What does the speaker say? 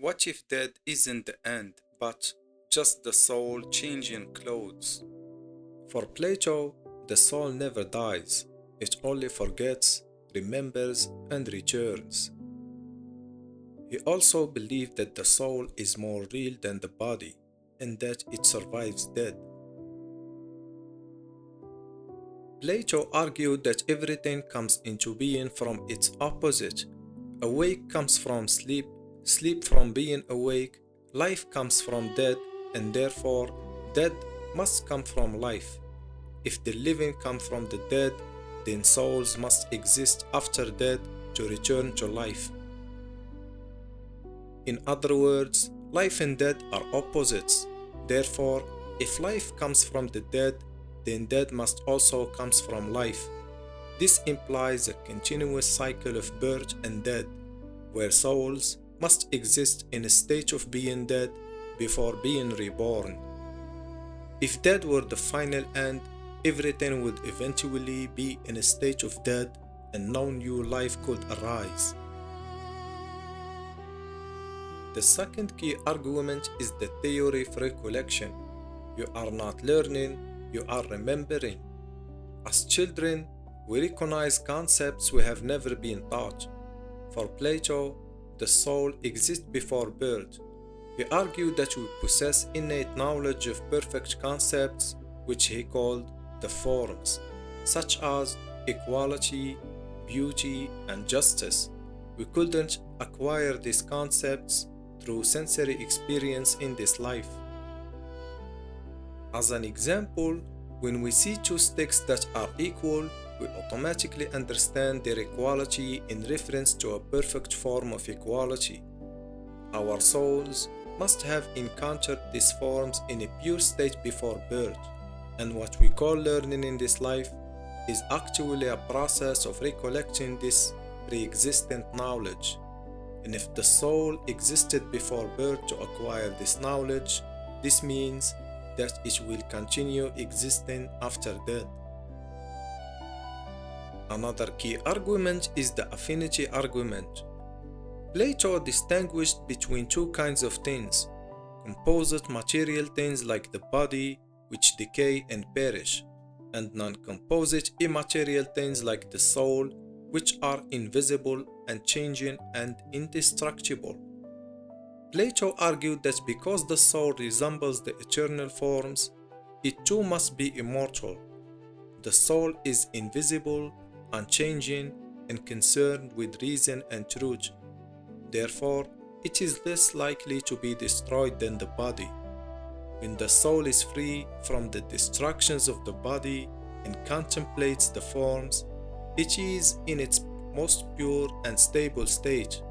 What if death isn't the end, but just the soul changing clothes? For Plato, the soul never dies, it only forgets, remembers, and returns. He also believed that the soul is more real than the body, and that it survives death. Plato argued that everything comes into being from its opposite. Awake comes from sleep, sleep from being awake, life comes from death, and therefore death must come from life. If the living come from the dead, then souls must exist after death to return to life. In other words, life and death are opposites. Therefore, if life comes from the dead, then death must also comes from life. This implies a continuous cycle of birth and death, where souls must exist in a state of being dead before being reborn. If death were the final end, everything would eventually be in a state of death and no new life could arise. The second key argument is the theory of recollection. You are not learning, you are remembering. As children, we recognize concepts we have never been taught. For Plato, the soul exists before birth. He argued that we possess innate knowledge of perfect concepts, which he called the forms, such as equality, beauty, and justice. We couldn't acquire these concepts through sensory experience in this life. As an example, when we see two sticks that are equal, we automatically understand their equality in reference to a perfect form of equality. Our souls must have encountered these forms in a pure state before birth, and what we call learning in this life is actually a process of recollecting this pre-existent knowledge. And if the soul existed before birth to acquire this knowledge, this means that it will continue existing after death. Another key argument is the affinity argument. Plato distinguished between two kinds of things: composite material things like the body, which decay and perish, and non-composite immaterial things like the soul, which are invisible and changing and indestructible. Plato argued that because the soul resembles the eternal forms, it too must be immortal. The soul is invisible, unchanging, and concerned with reason and truth. Therefore, it is less likely to be destroyed than the body. When the soul is free from the distractions of the body and contemplates the forms, it is in its most pure and stable state.